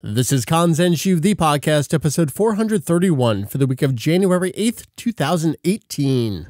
This is Kanzenshuu, the podcast, episode 431 for the week of January 8th, 2018.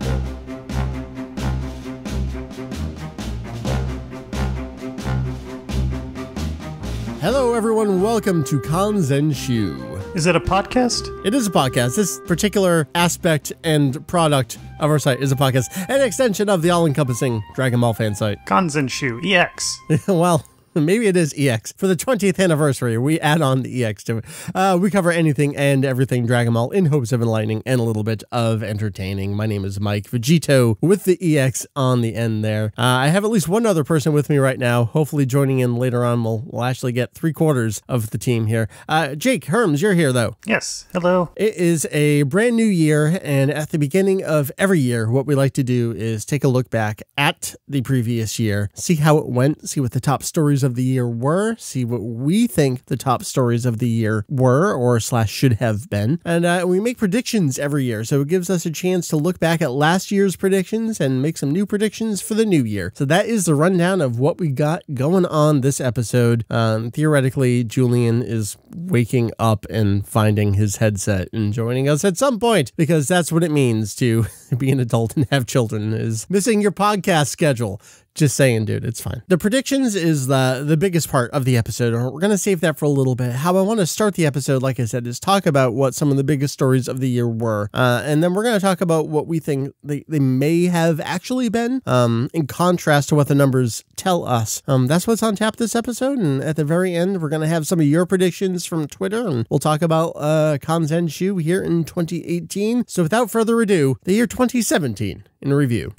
Hello, everyone. Welcome to Kanzenshuu. Is it a podcast? It is a podcast. This particular aspect and product of our site is a podcast, an extension of the all-encompassing Dragon Ball fan site. Kanzenshuu, EX. Well, maybe it is EX. For the 20th anniversary, we add on the EX to it. We cover anything and everything Dragon Ball in hopes of enlightening and a little bit of entertaining. My name is Mike Vegito with the EX on the end there. I have at least one other person with me right now. Hopefully joining in later on, we'll actually get 3/4 of the team here. Jake Herms, you're here though. Yes, hello. It is a brand new year, and at the beginning of every year, what we like to do is take a look back at the previous year, see how it went, see what the top stories of the year were, see what we think the top stories of the year were or / should have been. And we make predictions every year, so it gives us a chance to look back at last year's predictions and make some new predictions for the new year. So that is the rundown of what we got going on this episode. Theoretically, Julian is waking up and finding his headset and joining us at some point, because that's what it means to be an adult and have children, is missing your podcast schedule. Just saying, dude, it's fine. The predictions is the biggest part of the episode. We're going to save that for a little bit. How I want to start the episode, like I said, is talk about what some of the biggest stories of the year were. And then we're going to talk about what we think they may have actually been, in contrast to what the numbers tell us. That's what's on tap this episode. And at the very end, we're going to have some of your predictions from Twitter, and we'll talk about Kanzenshuu here in 2018. So without further ado, the year 2017 in review.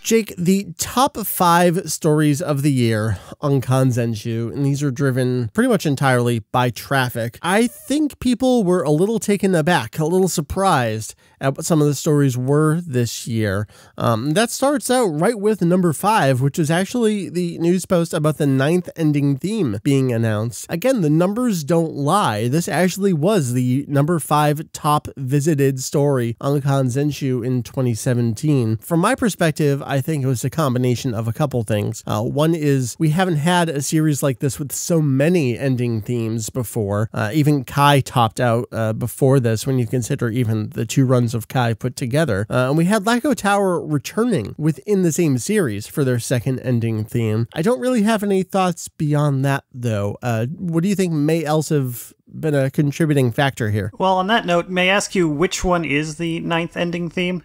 Jake, the top 5 stories of the year on Kanzenshuu, and these are driven pretty much entirely by traffic. I think people were a little taken aback, a little surprised at what some of the stories were this year. That starts out right with number 5, which is actually the news post about the 9th ending theme being announced. Again, the numbers don't lie. This actually was the number 5 top visited story on Kanzenshuu in 2017. From my perspective, I think it was a combination of a couple things. One is we haven't had a series like this with so many ending themes before. Even Kai topped out before this, when you consider even the 2 runs of Kai put together. And we had Lacko Tower returning within the same series for their second ending theme. I don't really have any thoughts beyond that, though. What do you think may else have been a contributing factor here? Well, on that note, may I ask you which one is the 9th ending theme?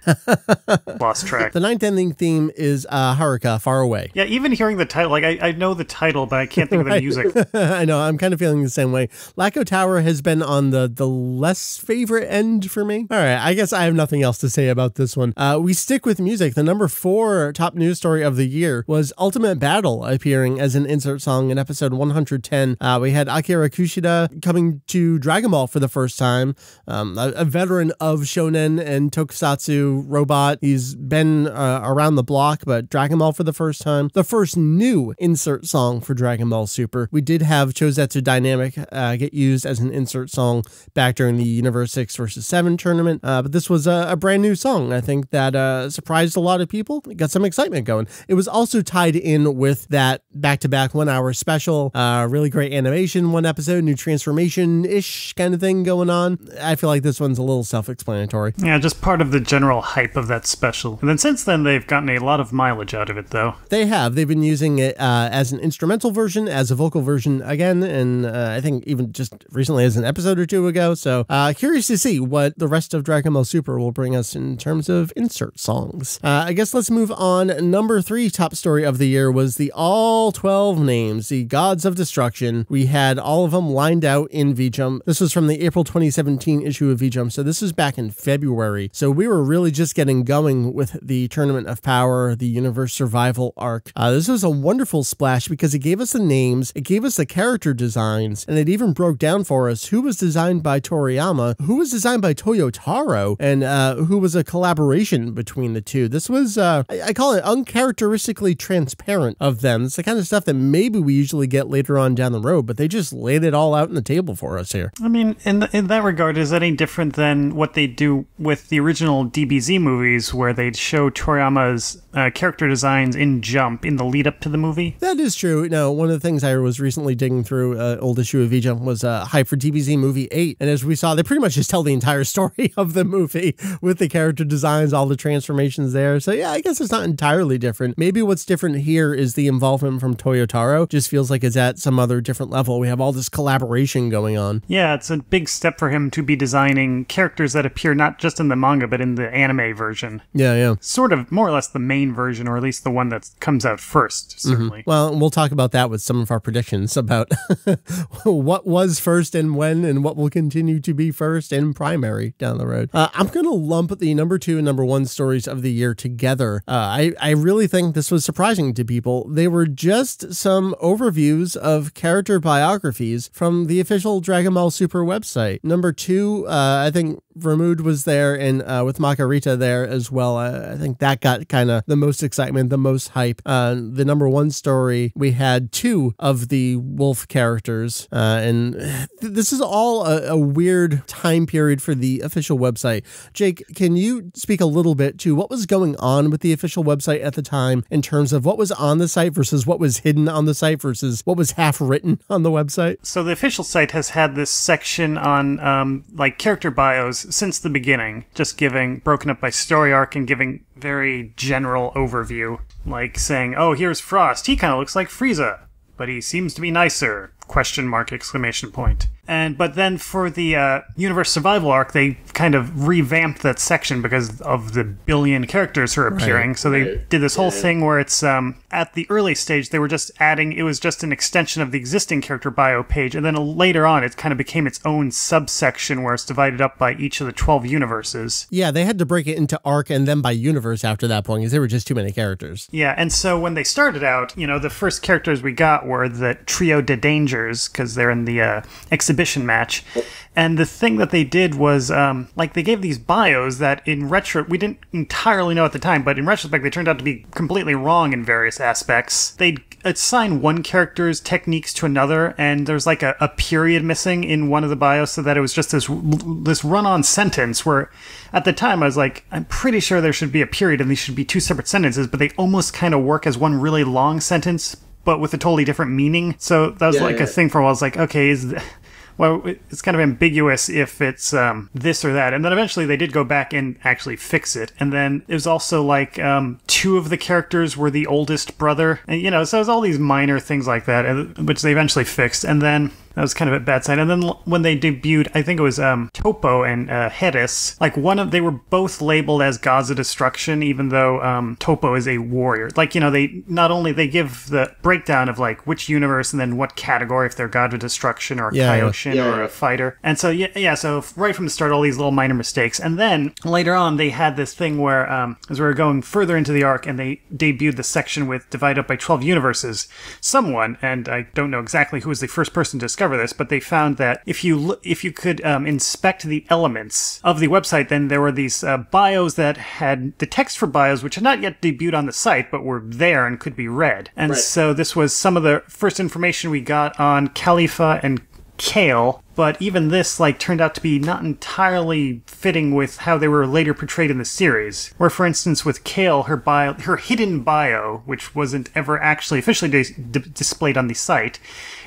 Lost track. The 9th ending theme is Haruka, Far Away. Yeah, even hearing the title, like I know the title, but I can't think of the music. I know, I'm kind of feeling the same way. Lacko Tower has been on the less favorite end for me. All right, I guess I have nothing else to say about this one. We stick with music. The number 4 top news story of the year was Ultimate Battle appearing as an insert song in episode 110. We had Akira Kushida coming to Dragon Ball for the first time, a veteran of shonen and tokusatsu robot. He's been around the block, but Dragon Ball for the first time. The first new insert song for Dragon Ball Super. We did have Chozetsu Dynamic get used as an insert song back during the Universe 6 vs. 7 tournament, but this was a brand new song. I think that surprised a lot of people. It got some excitement going. It was also tied in with that back-to-back 1 hour special, really great animation, 1 episode, new transformation-ish kind of thing going on. I feel like this one's a little self-explanatory. Yeah, just part of the general hype of that special. And then since then, they've gotten a lot of mileage out of it, though. They have. They've been using it as an instrumental version, as a vocal version again, and I think even just recently as an episode or 2 ago. So curious to see what the rest of Dragon Ball Super will bring us in terms of insert songs. I guess let's move on. Number 3 top story of the year was the all 12 names, the Gods of Destruction. We had all of them lined out in V-Jump. This was from the April 2017 issue of V-Jump, so this was back in February. So we were really just getting going with the Tournament of Power, the Universe Survival arc. This was a wonderful splash because it gave us the names, it gave us the character designs, and it even broke down for us who was designed by Toriyama, who was designed by Toyotaro, and who was a collaboration between the two. This was, I call it uncharacteristically transparent of them. It's the kind of stuff that maybe we usually get later on down the road, but they just laid it all out on the table for for us here. I mean, in that regard, is that any different than what they do with the original DBZ movies, where they'd show Toriyama's character designs in Jump in the lead up to the movie? That is true. Now, one of the things I was recently digging through old issue of V-Jump was hype for DBZ movie 8. And as we saw, they pretty much just tell the entire story of the movie with the character designs, all the transformations there. So yeah, I guess it's not entirely different. Maybe what's different here is the involvement from Toyotaro. Just feels like it's at some other different level. We have all this collaboration going on. Yeah, it's a big step for him to be designing characters that appear not just in the manga, but in the anime version. Yeah. Sort of more or less the main version, or at least the one that comes out first, certainly. Well, we'll talk about that with some of our predictions about what was first and when, and what will continue to be first and primary down the road. I'm going to lump the number 2 and number 1 stories of the year together. I really think this was surprising to people. They were just some overviews of character biographies from the official Dragon Ball Super website. Number 2, I think Vermood was there, and with Makarita there as well. I think that got kind of the most excitement, the most hype. The number 1 story, we had 2 of the wolf characters, and this is all a weird time period for the official website. Jake, can you speak a little bit to what was going on with the official website at the time in terms of what was on the site versus what was hidden on the site versus what was half written on the website? So the official site has had this section on like character bios since the beginning, just broken up by story arc and giving very general overview, like saying, oh, here's Frost. He kind of looks like Frieza, but he seems to be nicer. ? But then for the Universe Survival arc, they kind of revamped that section because of the billion characters who are appearing. So they did this whole thing where it's at the early stage, they were just adding, it was just an extension of the existing character bio page. And then later on, it kind of became its own subsection where it's divided up by each of the 12 universes. Yeah, they had to break it into arc and then by universe after that point because there were just too many characters. Yeah, and so when they started out, the first characters we got were the Trio de Dangers, because they're in the exhibition match. And the thing that they did was, they gave these bios that in we didn't entirely know at the time, but in retrospect, they turned out to be completely wrong in various aspects. They'd assign one character's techniques to another, and there's like a period missing in one of the bios, so that it was just this run-on sentence where, at the time, I was like, I'm pretty sure there should be a period, and these should be 2 separate sentences, but they almost kind of work as one really long sentence, but with a totally different meaning. So that was a thing for a while. I was like, okay, well, it's kind of ambiguous if it's this or that. And then eventually they did go back and actually fix it. And then it was also like 2 of the characters were the oldest brother. And, so it was all these minor things like that, which they eventually fixed. And then that was kind of a bad sign. And then when they debuted, I think it was Topo and Hedis, they were both labeled as gods of destruction, even though Topo is a warrior. They give the breakdown of which universe and then what category, if they're god of destruction or Kaioshin or a fighter. And so, so right from the start, all these little minor mistakes. And then later on, they had this thing where, as we were going further into the arc, and they debuted the section with divided up by 12 universes, someone, and I don't know exactly who was the first person to discover this, but they found that if you could inspect the elements of the website, then there were these bios that had the text for bios, which had not yet debuted on the site, but were there and could be read. And so this was some of the first information we got on Khalifa and Kale, but even this turned out to be not entirely fitting with how they were later portrayed in the series. Where, for instance, with Kale, her hidden bio, which wasn't ever actually officially displayed on the site,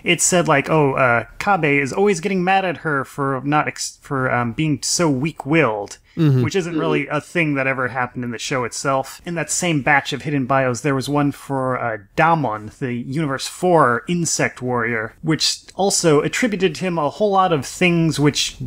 it said Kabe is always getting mad at her for being so weak-willed. Mm-hmm. Which isn't really a thing that ever happened in the show itself. In that same batch of hidden bios, there was one for Damon, the Universe 4 insect warrior, which also attributed to him a whole lot of things which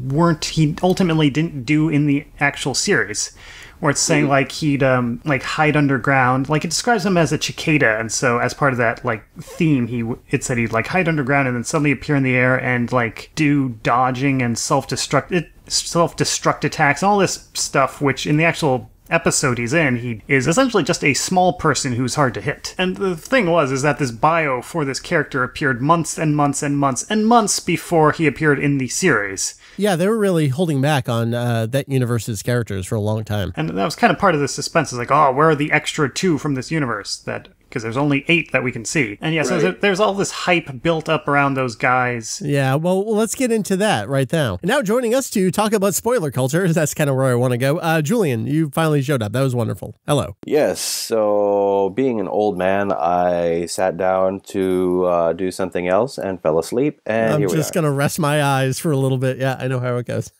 he ultimately didn't do in the actual series. Where it's saying he'd hide underground. It describes him as a cicada, and so as part of that theme, it said he'd hide underground and then suddenly appear in the air and do dodging and self-destruct attacks and all this stuff, which in the actual episode he's in, he is essentially just a small person who's hard to hit. And the thing is that this bio for this character appeared months and months and months and months before he appeared in the series. Yeah, they were really holding back on that universe's characters for a long time. And that was kind of part of the suspense. It's where are the extra 2 from this universe that because there's only 8 that we can see. And yeah, so there's all this hype built up around those guys. Yeah, well, let's get into that right now. And now joining us to talk about spoiler culture, that's kind of where I want to go. Julian, you finally showed up. That was wonderful. Hello. Yes, so being an old man, I sat down to do something else and fell asleep, and I'm just going to rest my eyes for a little bit. Yeah, I know how it goes.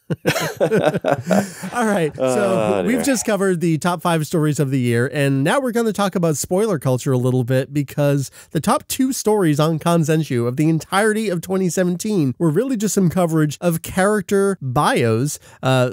All right, so we've just covered the top 5 stories of the year, and now we're going to talk about spoiler culture a little bit, because the top 2 stories on Kanzenshuu of the entirety of 2017 were really just some coverage of character bios,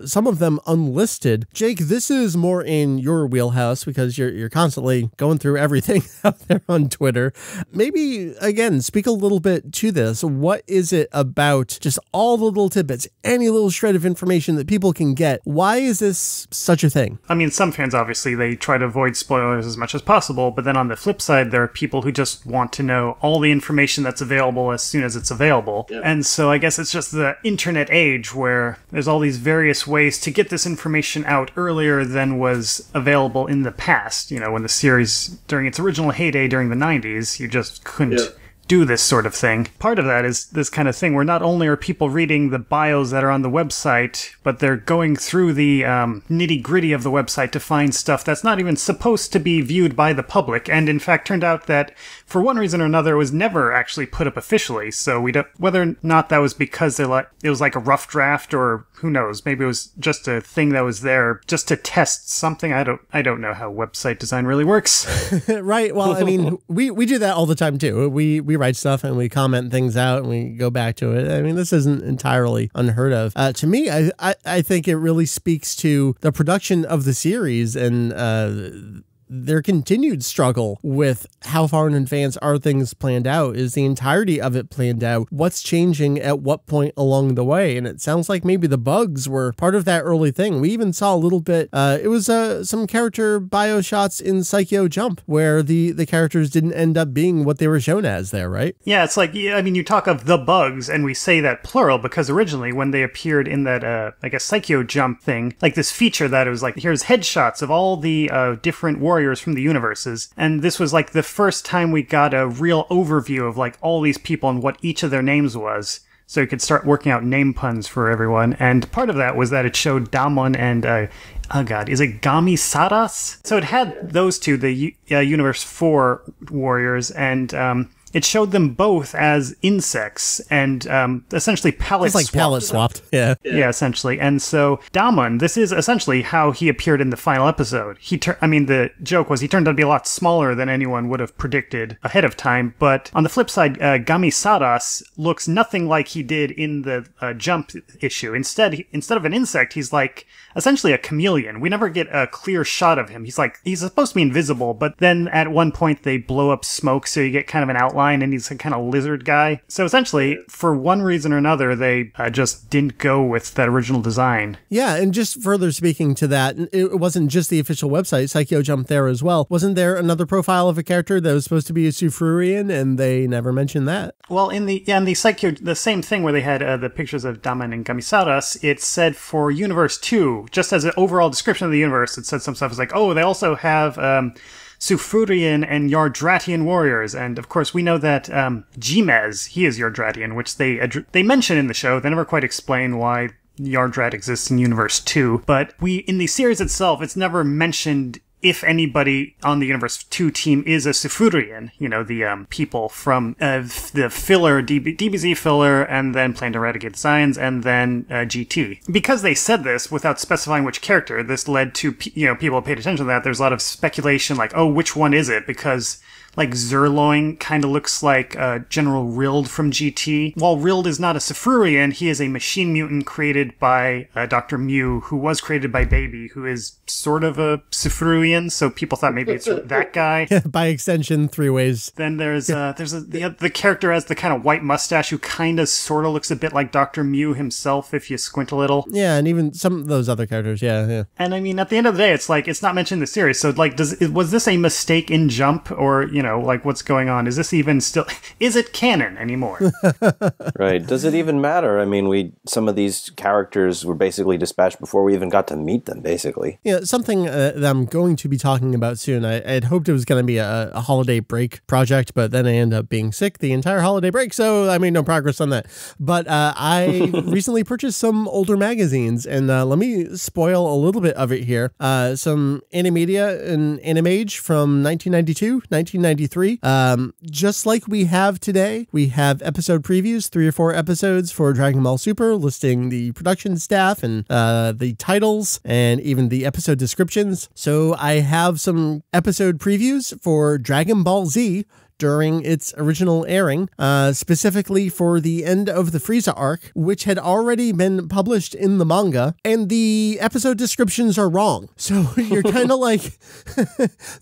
some of them unlisted. Jake, this is more in your wheelhouse because you're constantly going through everything out there on Twitter. Maybe, again, speak a little bit to this. What is it about just all the little tidbits, any little shred of information that people can get? Why is this such a thing? I mean, some fans, obviously, they try to avoid spoilers as much as possible, but then on the flip side, there are people who just want to know all the information that's available as soon as it's available. Yep. And so I guess it's just the internet age where there's all these various ways to get this information out earlier than was available in the past. You know, when the series, during its original heyday during the 90s, you just couldn't do this sort of thing. Part of that is this kind of thing where not only are people reading the bios that are on the website, but they're going through the nitty-gritty of the website to find stuff that's not even supposed to be viewed by the public, and in fact turned out that for one reason or another it was never actually put up officially. So we don't, whether or not that was because it was like a rough draft, or who knows, maybe it was just a thing that was there just to test something. I don't know how website design really works. Right. Well, I mean, we do that all the time too. We write stuff and we comment things out and we go back to it. I mean, this isn't entirely unheard of. To me, I think it really speaks to the production of the series and their continued struggle with how far in advance are things planned out. Is the entirety of it planned out? What's changing at what point along the way? And it sounds like maybe the bugs were part of that early thing. We even saw a little bit, it was some character bio shots in Psycho Jump where the characters didn't end up being what they were shown as there, right? Yeah, it's like, I mean, you talk of the bugs and we say that plural because originally when they appeared in that, I guess, Psycho Jump thing, like this feature that it was like, here's headshots of all the different warriors from the universes, and this was like the first time we got a real overview of like all these people and what each of their names was, so you could start working out name puns for everyone. And part of that was that it showed Damon and oh god, is it Gami Saras? So it had those two, the Universe 4 warriors, and it showed them both as insects and essentially palette swapped. It's like palette swapped, yeah. Yeah, essentially. And so Damon, this is essentially how he appeared in the final episode. The joke was he turned out to be a lot smaller than anyone would have predicted ahead of time. But on the flip side, Gami Saras looks nothing like he did in the Jump issue. Instead of an insect, he's like essentially a chameleon. We never get a clear shot of him. He's supposed to be invisible, but then at one point they blow up smoke, so you get kind of an outline, and he's a kind of lizard guy. So essentially, for one reason or another, they just didn't go with that original design. Yeah, and just further speaking to that, it wasn't just the official website, Psycho Jump there as well. Wasn't there another profile of a character that was supposed to be a Sufurian, and they never mentioned that? Well, in the Psycho, the same thing where they had the pictures of Daman and Gamisaras, it said for Universe 2, just as an overall description of the universe, it said some stuff. It's like, oh, they also have Sufurian and Yardratian warriors, and of course we know that Jimez, he is Yardratian, which they mention in the show. They never quite explain why Yardrat exists in Universe 2, but in the series itself, it's never mentioned if anybody on the Universe 2 team is a Sufurian, the people from the filler, DBZ filler, and then Plan to Eradicate the Science, and then GT. Because they said this without specifying which character, this led to, people paid attention to that. There's a lot of speculation, like, oh, which one is it? Because like Zerloin kind of looks like General Rild from GT. While Rild is not a Sufurian, he is a machine mutant created by Dr. Mew, who was created by Baby, who is sort of a Sufurian, so people thought maybe it's that guy. By extension, 3 ways. Then there's the character has the kind of white mustache who kind of sort of looks a bit like Dr. Mew himself if you squint a little. Yeah, and even some of those other characters, yeah. And I mean, at the end of the day, it's like, it's not mentioned in the series, so like, was this a mistake in Jump, or, like what's going on? Is this even still, is it canon anymore? Right. Does it even matter? I mean, some of these characters were basically dispatched before we even got to meet them, basically. Yeah, something that I'm going to be talking about soon. I had hoped it was going to be a holiday break project, but then I ended up being sick the entire holiday break, so I made no progress on that. But I recently purchased some older magazines, and let me spoil a little bit of it here. Some Animedia and Animage from 1992, 1993. Just like we have today, we have episode previews, 3 or 4 episodes for Dragon Ball Super, listing the production staff and the titles and even the episode descriptions. So I have some episode previews for Dragon Ball Z during its original airing, specifically for the end of the Frieza arc, which had already been published in the manga, and the episode descriptions are wrong. So you're kind of like,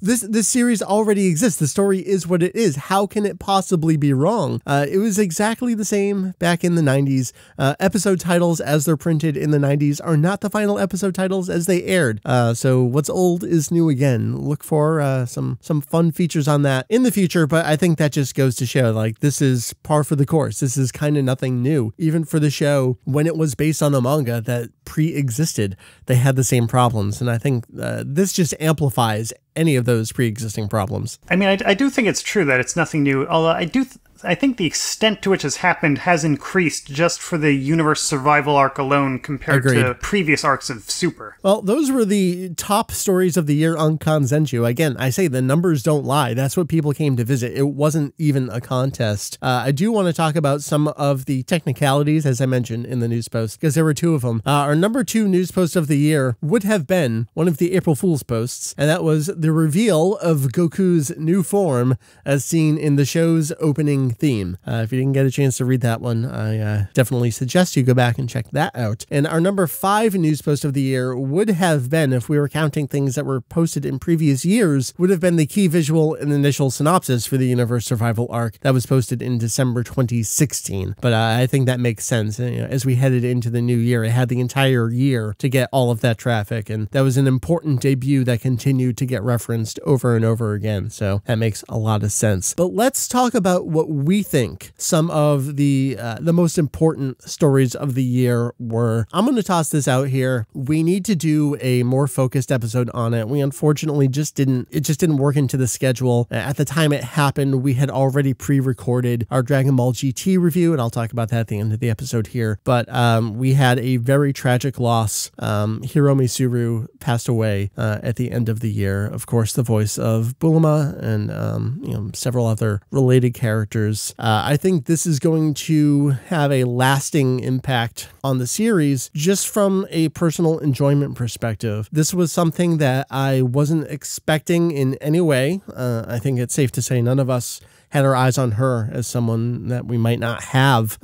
this series already exists. The story is what it is. How can it possibly be wrong? It was exactly the same back in the 90s. Episode titles as they're printed in the 90s are not the final episode titles as they aired. So what's old is new again. Look for some fun features on that in the future, but I think that just goes to show, like, this is par for the course. This is kind of nothing new. Even for the show, when it was based on a manga that pre-existed, they had the same problems. And I think this just amplifies any of those pre-existing problems. I mean, I do think it's true that it's nothing new, although I think the extent to which has happened has increased just for the universe survival arc alone compared to previous arcs of Super. Well, those were the top stories of the year on Kanzenshuu. Again, I say the numbers don't lie. That's what people came to visit. It wasn't even a contest. I do want to talk about some of the technicalities, as I mentioned in the news post, because there were 2 of them. Our number 2 news post of the year would have been one of the April Fool's posts, and that was the reveal of Goku's new form as seen in the show's opening theme. If you didn't get a chance to read that one, I definitely suggest you go back and check that out. And our number 5 news post of the year would have been, if we were counting things that were posted in previous years, would have been the key visual and initial synopsis for the Universe Survival arc that was posted in December 2016. But I think that makes sense. As we headed into the new year, it had the entire year to get all of that traffic, and that was an important debut that continued to get referenced over and over again. So that makes a lot of sense. But let's talk about what we think some of the most important stories of the year were. I'm going to toss this out here. We need to do a more focused episode on it. We unfortunately just didn't work into the schedule. At the time it happened, we had already pre-recorded our Dragon Ball GT review, and I'll talk about that at the end of the episode here. But we had a very tragic loss. Hiromi Suru passed away at the end of the year. Of course, the voice of Bulma and several other related characters. I think this is going to have a lasting impact on the series just from a personal enjoyment perspective. This was something that I wasn't expecting in any way. I think it's safe to say none of us had our eyes on her as someone that we might not have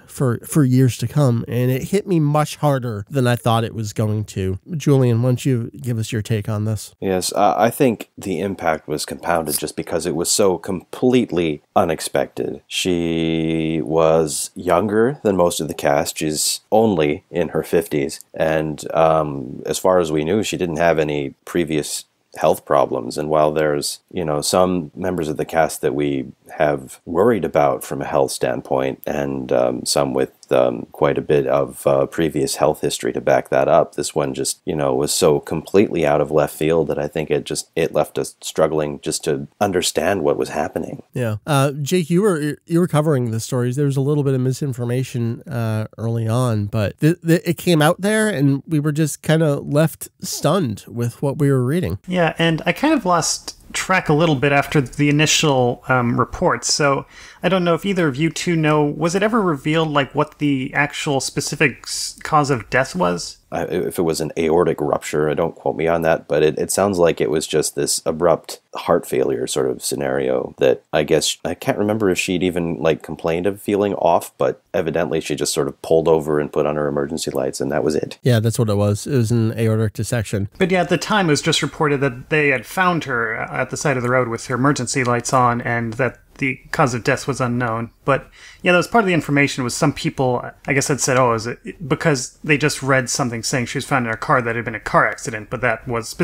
for years to come, and it hit me much harder than I thought it was going to. Julian, why don't you give us your take on this? Yes, I think the impact was compounded just because it was so completely unexpected. She was younger than most of the cast. She's only in her 50s, and as far as we knew, she didn't have any previous health problems. And while there's, some members of the cast that we have worried about from a health standpoint, and some with quite a bit of previous health history to back that up, this one just, was so completely out of left field that I think it left us struggling just to understand what was happening. Yeah. Jake, you were covering the stories. There was a little bit of misinformation early on, but it came out there and we were just kind of left stunned with what we were reading. Yeah, and I kind of lost track a little bit after the initial reports. So I don't know if either of you two know, was it ever revealed what the actual specific cause of death was? If it was an aortic rupture, don't quote me on that, but it sounds like it was just this abrupt heart failure sort of scenario that I guess, I can't remember if she'd even complained of feeling off, but evidently she just sort of pulled over and put on her emergency lights, and that was it. Yeah, that's what it was. It was an aortic dissection. But yeah, at the time it was just reported that they had found her at the side of the road with her emergency lights on, and that the cause of death was unknown. But yeah, that was part of the information. Was some people, I guess, had said, "Oh, is it because they just read something saying she was found in a car that had been a car accident?" But that was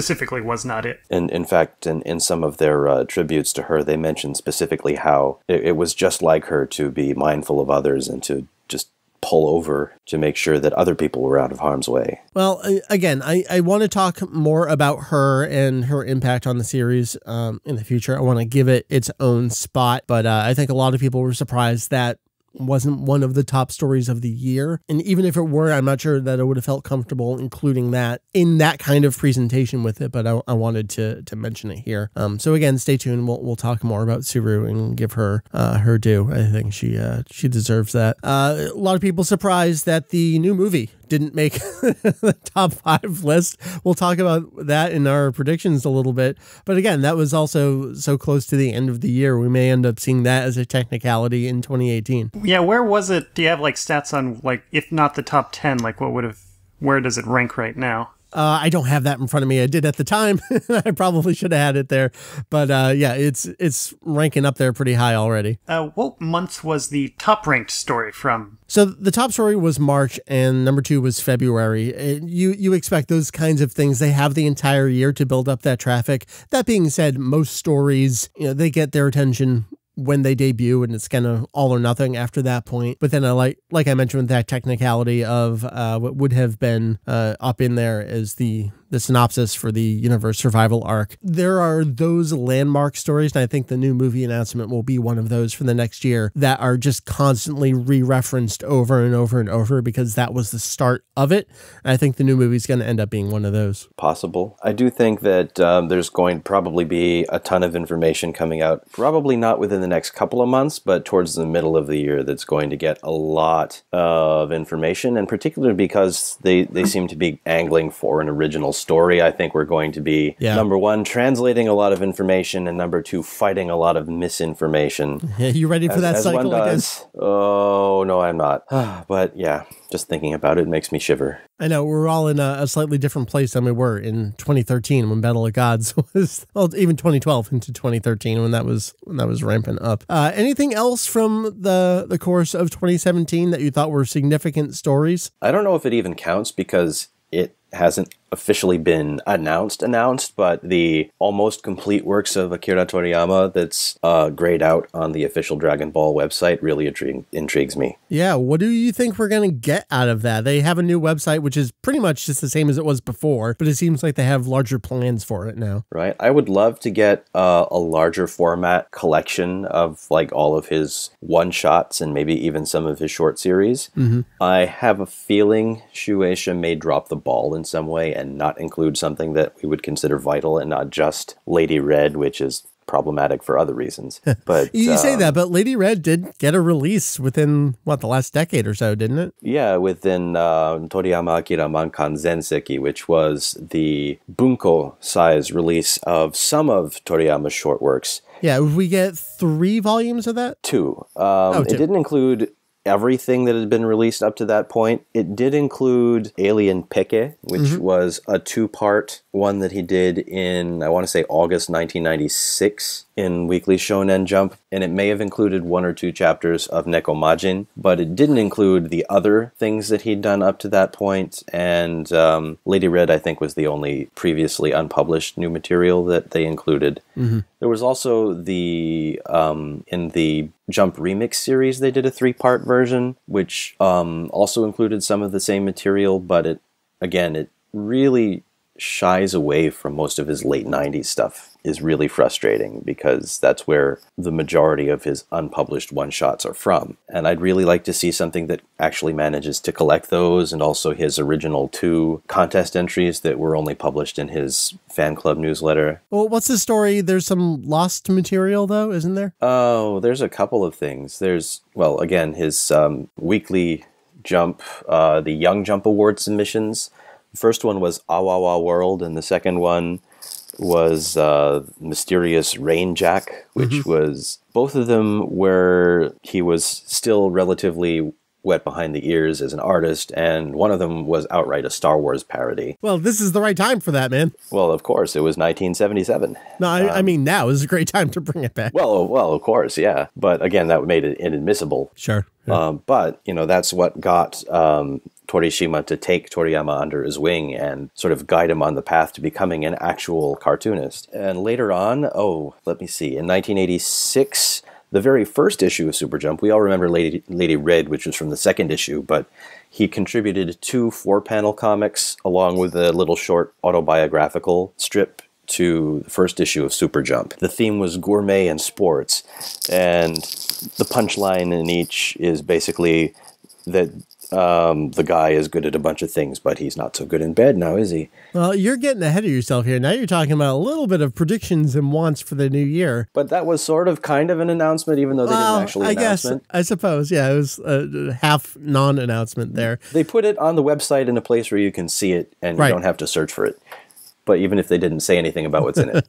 not it. And in fact, in some of their tributes to her, they mentioned specifically how it was just like her to be mindful of others and to just pull over to make sure that other people were out of harm's way. Well, again, I want to talk more about her and her impact on the series in the future. I want to give it its own spot, but I think a lot of people were surprised that wasn't one of the top stories of the year. And even if it were, I'm not sure that I would have felt comfortable including that in that kind of presentation with it, but I wanted to mention it here. So again, stay tuned. We'll talk more about Suru and give her her due. I think she deserves that. A lot of people surprised that the new movie didn't make the top 5 list. We'll talk about that in our predictions a little bit. But again, that was also so close to the end of the year. We may end up seeing that as a technicality in 2018. Yeah, where was it? Do you have like stats on like if not the top 10, like where does it rank right now? I don't have that in front of me. I did at the time. I probably should have had it there. But yeah, it's ranking up there pretty high already. What month was the top ranked story from? So the top story was March and number 2 was February. You expect those kinds of things. They have the entire year to build up that traffic. That being said, most stories, they get their attention when they debut, and it's kind of all or nothing after that point. But then I like I mentioned, that technicality of what would have been up in there as the synopsis for the universe survival arc. There are those landmark stories, and I think the new movie announcement will be one of those for the next year that are just constantly re-referenced over and over and over because that was the start of it. And I think the new movie is going to end up being one of those. Possible. I do think that there's going to probably be a ton of information coming out, probably not within the next couple of months, but towards the middle of the year that's going to get a lot of information, and particularly because they seem to be angling for an original story. I think we're going to be, number 1, translating a lot of information, and number 2, fighting a lot of misinformation. Yeah, you ready for that cycle? One does. Oh, no, I'm not. But yeah, just thinking about it makes me shiver. I know, we're all in a slightly different place than we were in 2013 when Battle of Gods was, well, even 2012 into 2013 when that was ramping up. Anything else from the course of 2017 that you thought were significant stories? I don't know if it even counts because it hasn't officially been announced, but the almost complete works of Akira Toriyama that's grayed out on the official Dragon Ball website really intrigues me. Yeah, what do you think we're going to get out of that? They have a new website, which is pretty much just the same as it was before, but it seems like they have larger plans for it now. Right. I would love to get a larger format collection of like all of his one-shots and maybe even some of his short series. Mm-hmm. I have a feeling Shueisha may drop the ball in some way and not include something that we would consider vital and not just Lady Red, which is problematic for other reasons. But you say that, but Lady Red did get a release within, the last decade or so, didn't it? Yeah, within Toriyama Akira Man Kanzenshuu, which was the bunko size release of some of Toriyama's short works. Yeah, we get 3 volumes of that? 2. 2. It didn't include everything that had been released up to that point. It did include Alien Peke, which was a 2-part one that he did in, I want to say, August 1996 in Weekly Shonen Jump, and it may have included 1 or 2 chapters of Nekomajin, but it didn't include the other things that he'd done up to that point, and Lady Red, I think, was the only previously unpublished new material that they included. Mm-hmm. There was also in the Jump Remix series, they did a 3-part version, which also included some of the same material, but it really shies away from most of his late 90s stuff. Is really frustrating because that's where the majority of his unpublished one-shots are from. And I'd really like to see something that actually manages to collect those, and also his original 2 contest entries that were only published in his fan club newsletter. Well, what's the story? There's some lost material, though, isn't there? Oh, there's a couple of things. There's, again, his Weekly Jump, the Young Jump Award submissions. The first one was Awawa World, and the second one was Mysterious Rain Jack, which was both of them where he was still relatively wet behind the ears as an artist, and one of them was outright a Star Wars parody. Well, this is the right time for that, man. Well, of course, it was 1977. No, I mean, now is a great time to bring it back. Well, of course, yeah. But again, that made it inadmissible. Sure. Yeah. But, that's what got Torishima to take Toriyama under his wing and sort of guide him on the path to becoming an actual cartoonist. And later on, let me see, in 1986, the very first issue of Super Jump, we all remember Lady Red, which was from the second issue, but he contributed 2 4-panel comics along with a little short autobiographical strip to the first issue of Super Jump. The theme was gourmet and sports, and the punchline in each is basically that the guy is good at a bunch of things, but he's not so good in bed now, is he? Well, you're getting ahead of yourself here. Now you're talking about a little bit of predictions and wants for the new year. But that was sort of kind of an announcement, even though they didn't actually announce it. I suppose, yeah, it was a half non-announcement there. They put it on the website in a place where you can see it and you don't have to search for it. But even if they didn't say anything about what's in it.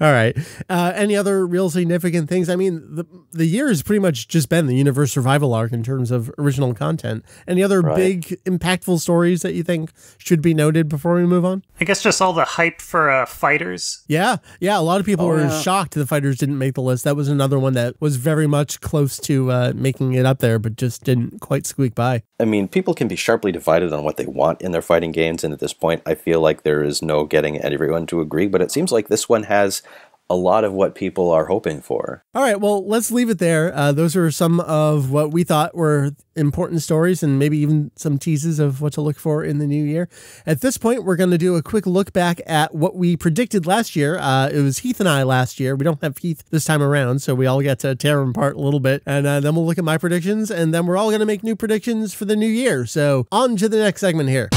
All right. Any other real significant things? I mean, the year has pretty much just been the Universe Survival Arc in terms of original content. Any other big, impactful stories that you think should be noted before we move on? I guess just all the hype for Fighters. Yeah. A lot of people were shocked the Fighters didn't make the list. That was another one that was very much close to making it up there, but just didn't quite squeak by. I mean, people can be sharply divided on what they want in their fighting games, and at this point, I feel like there is no getting everyone to agree, but it seems like this one has a lot of what people are hoping for. All right, well, let's leave it there. Those are some of what we thought were important stories and maybe even some teases of what to look for in the new year. At this point, we're going to do a quick look back at what we predicted last year. It was Heath and I last year. We don't have Heath this time around, so we all get to tear them apart a little bit. And then we'll look at my predictions, and then we're all going to make new predictions for the new year. So on to the next segment here.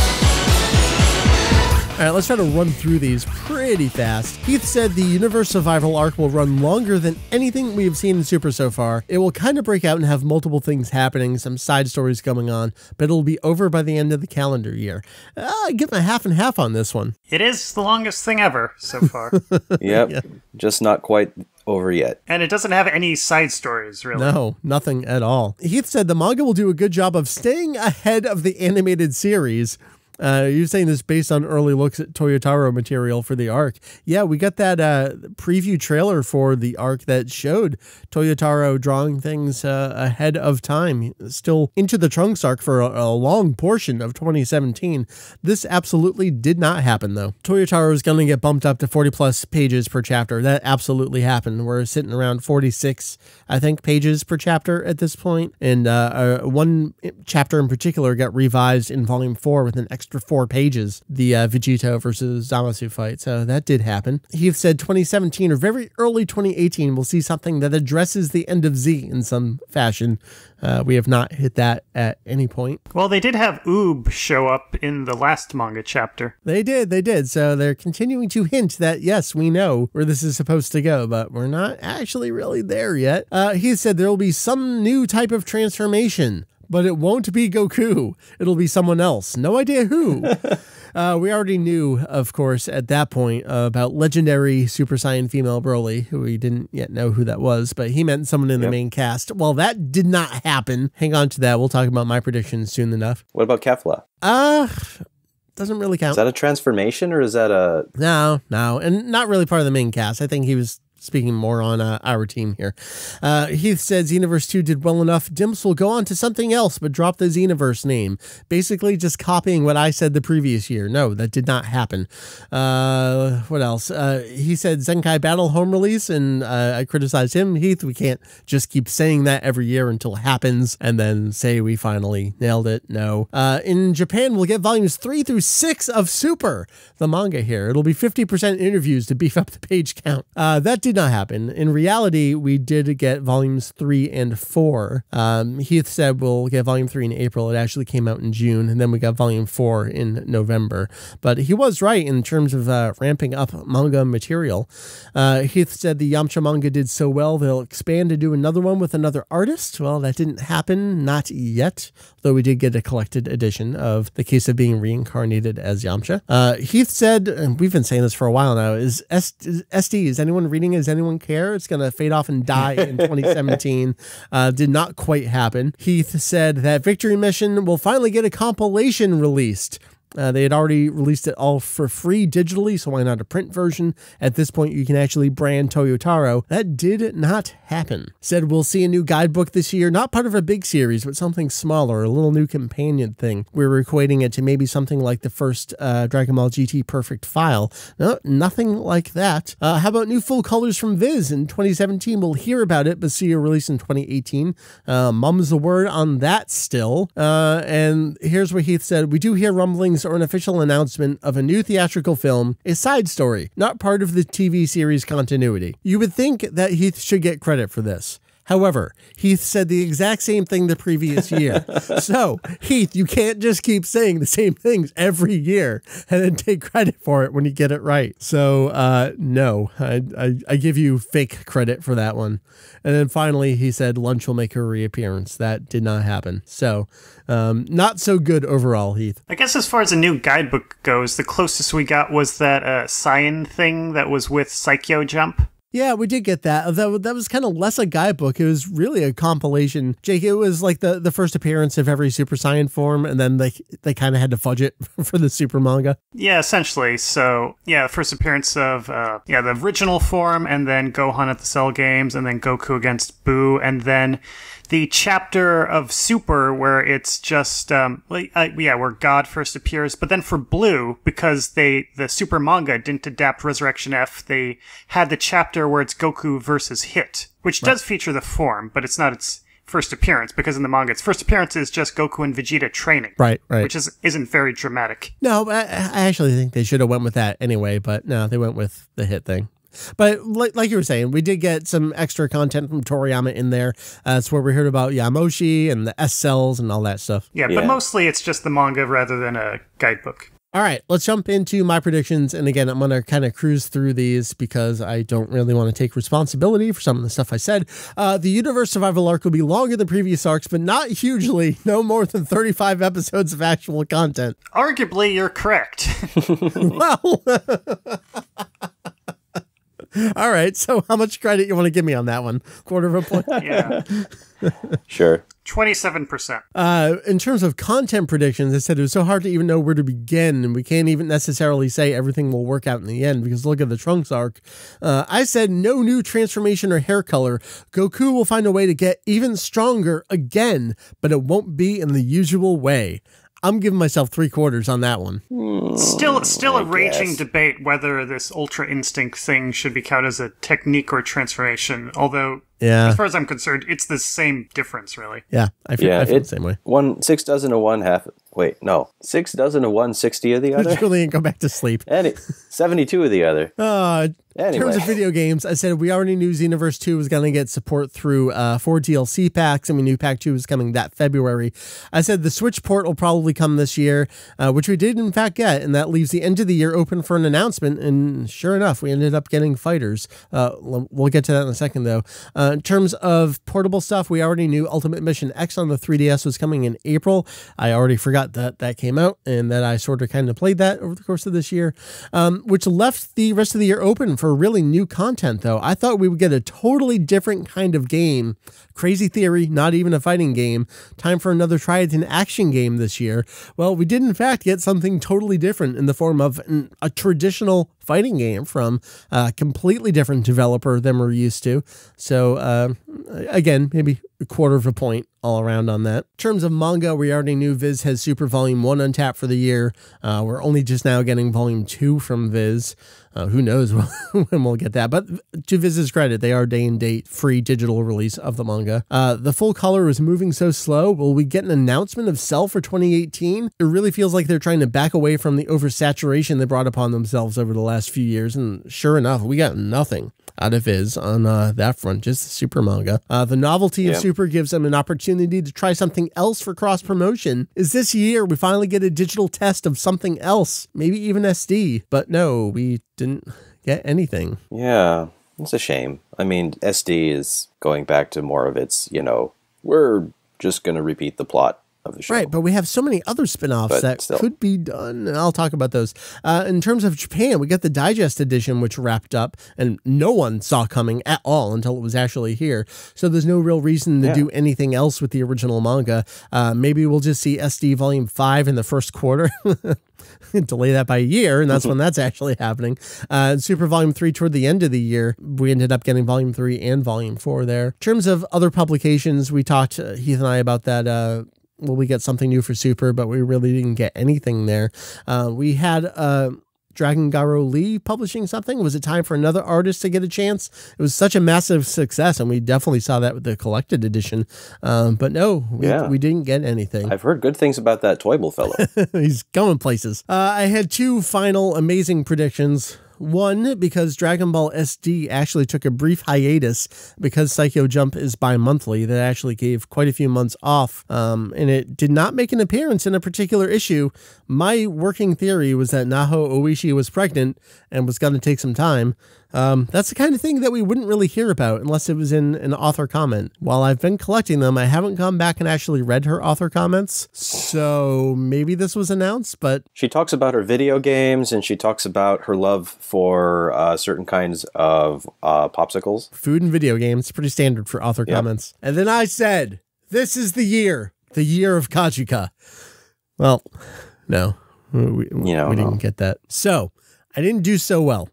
All right, let's try to run through these pretty fast. Heath said the Universe Survival Arc will run longer than anything we have seen in Super so far. It will kind of break out and have multiple things happening, some side stories going on, but it'll be over by the end of the calendar year. I give him a half and half on this one. It is the longest thing ever so far. Yep, just not quite over yet. And it doesn't have any side stories, really. No, nothing at all. Heath said the manga will do a good job of staying ahead of the animated series. You're saying this based on early looks at Toyotaro material for the arc. Yeah, we got that preview trailer for the arc that showed Toyotaro drawing things ahead of time, still into the Trunks arc for a long portion of 2017. This absolutely did not happen, though. Toyotaro is going to get bumped up to 40 plus pages per chapter. That absolutely happened. We're sitting around 46, I think, pages per chapter at this point. And one chapter in particular got revised in volume 4 with an extra 4 pages, the Vegito versus Zamasu fight. So that did happen. He said 2017 or very early 2018 we'll see something that addresses the end of Z in some fashion. We have not hit that at any point. Well, they did have Oob show up in the last manga chapter. They did. So they're continuing to hint that, yes, we know where this is supposed to go, but we're not actually really there yet. He said there will be some new type of transformation, but it won't be Goku. It'll be someone else. No idea who. We already knew, of course, at that point about legendary Super Saiyan female Broly, who we didn't yet know who that was, but he meant someone in the main cast. Well, that did not happen. Hang on to that. We'll talk about my predictions soon enough. What about Kefla? Doesn't really count. Is that a transformation or is that a... No, and not really part of the main cast. I think he was speaking more on our team here. Heath said Xenoverse 2 did well enough. Dimps will go on to something else, but drop the Xenoverse name. Basically just copying what I said the previous year. No, that did not happen. What else? He said Zenkai Battle home release, and I criticized him. Heath, we can't just keep saying that every year until it happens and then say we finally nailed it. No. In Japan, we'll get volumes 3 through 6 of Super, the manga here. It'll be 50% interviews to beef up the page count. That did not happen. In reality, we did get volumes 3 and 4. Heath said we'll get volume 3 in April. It actually came out in June, and then we got volume 4 in November. But he was right in terms of ramping up manga material. Heath said the Yamcha manga did so well, they'll expand to do another one with another artist. Well, that didn't happen, not yet, though we did get a collected edition of The Case of Being Reincarnated as Yamcha. Heath said, and we've been saying this for a while now, is SD, is anyone reading as Does anyone care? It's going to fade off and die in 2017. Did not quite happen. Heath said that Victory Mission will finally get a compilation released. They had already released it all for free digitally, so why not a print version? At this point, you can actually brand Toyotaro. That did not happen. Said we'll see a new guidebook this year, not part of a big series, but something smaller, a little new companion thing. We were equating it to maybe something like the first Dragon Ball GT Perfect File. No, nothing like that. How about new full colors from Viz in 2017? We'll hear about it, but see a release in 2018. Mum's the word on that still. And here's what Heath said. We do hear rumblings or an official announcement of a new theatrical film, a side story, not part of the TV series continuity. You would think that Heath should get credit for this. However, Heath said the exact same thing the previous year. So, Heath, you can't just keep saying the same things every year and then take credit for it when you get it right. So, no, I give you fake credit for that one. And then finally, he said lunch will make her reappearance. That did not happen. So, not so good overall, Heath. I guess as far as a new guidebook goes, the closest we got was that Cyan thing that was with Psycho Jump. Yeah, we did get that. That was kind of less a guidebook. It was really a compilation. Jake, it was like the first appearance of every Super Saiyan form, and then they kind of had to fudge it for the Super manga. Yeah, essentially. So, yeah, the first appearance of, the original form, and then Gohan at the Cell Games, and then Goku against Boo, and then the chapter of Super where it's just, where God first appears. But then for Blue, because the Super manga didn't adapt Resurrection F, they had the chapter where it's Goku versus Hit, which does feature the form, but it's not its first appearance, because in the manga, its first appearance is just Goku and Vegeta training. Right. Which isn't very dramatic. No, I actually think they should have went with that anyway, but no, they went with the Hit thing. But like you were saying, we did get some extra content from Toriyama in there. That's where we heard about Yamoshi and the S-cells and all that stuff. Yeah, but mostly it's just the manga rather than a guidebook. All right, let's jump into my predictions. And again, I'm going to kind of cruise through these because I don't really want to take responsibility for some of the stuff I said. The Universe Survival arc will be longer than previous arcs, but not hugely. No more than 35 episodes of actual content. Arguably, you're correct. Well... All right, so how much credit you want to give me on that one? Quarter of a point? Yeah. Sure. 27%. In terms of content predictions, I said it was so hard to even know where to begin, and we can't even necessarily say everything will work out in the end, because look at the Trunks arc. I said no new transformation or hair color. Goku will find a way to get even stronger again, but it won't be in the usual way. I'm giving myself 3/4 on that one. Still a raging debate whether this Ultra Instinct thing should be counted as a technique or transformation, although... Yeah. As far as I'm concerned, it's the same difference, really. Yeah, I feel the same way. 6 dozen of one, 6 dozen of one, 60 of the other. Julian, go back to sleep. And 72 of the other. In terms of video games, I said we already knew Xenoverse 2 was going to get support through 4 DLC packs. I mean, new pack 2 is coming that February. I said the Switch port will probably come this year, which we did in fact get, and that leaves the end of the year open for an announcement. And sure enough, we ended up getting Fighters. We'll get to that in a second, though. In terms of portable stuff, we already knew Ultimate Mission X on the 3DS was coming in April. I already forgot that came out and that I sort of kind of played that over the course of this year, which left the rest of the year open for really new content, though. I thought we would get a totally different kind of game. Crazy theory, not even a fighting game. Time for another try at an action game this year. Well, we did in fact get something totally different in the form of a traditional fighting game from a completely different developer than we're used to. So again, maybe 1/4 point all around on that. In terms of manga, we already knew Viz has Super Volume 1 on tap for the year. We're only just now getting Volume 2 from Viz. Who knows when we'll get that. But to Viz's credit, they are day and date free digital release of the manga. The full color is moving so slow. Will we get an announcement of Cell for 2018? It really feels like they're trying to back away from the oversaturation they brought upon themselves over the last few years. And sure enough, we got nothing out of Viz on that front, just the Super manga. The novelty of Super gives them an opportunity to try something else for cross-promotion. Is this year we finally get a digital test of something else, maybe even SD. But no, we didn't get anything. Yeah, it's a shame. I mean, SD is going back to more of its, we're just going to repeat the plot of the show. Right, but we have so many other spin-offs that could be done, and I'll talk about those. In terms of Japan, we got the Digest edition, which wrapped up, and no one saw coming at all until it was actually here. So there's no real reason to do anything else with the original manga. Maybe we'll just see SD Volume 5 in the first quarter. Delay that by a year, and that's when that's actually happening. Super Volume 3 toward the end of the year, we ended up getting Volume 3 and Volume 4 there. In terms of other publications, we talked, Heath and I, about that. Will we get something new for Super, but we really didn't get anything there. We had Dragon Garo Lee publishing something. Was it time for another artist to get a chance? It was such a massive success, and we definitely saw that with the collected edition. But no, we didn't get anything. I've heard good things about that Toyble fellow. He's going places. I had two final amazing predictions. One, because Dragon Ball SD actually took a brief hiatus because Psycho Jump is bi-monthly. That actually gave quite a few months off, and it did not make an appearance in a particular issue. My working theory was that Naho Oishi was pregnant and was going to take some time. That's the kind of thing that we wouldn't really hear about unless it was in an author comment. While I've been collecting them, I haven't gone back and actually read her author comments. So maybe this was announced, but... She talks about her video games, and she talks about her love for certain kinds of popsicles. Food and video games, pretty standard for author comments. And then I said, this is the year of Kajuka. Well, no, we didn't get that. So I didn't do so well.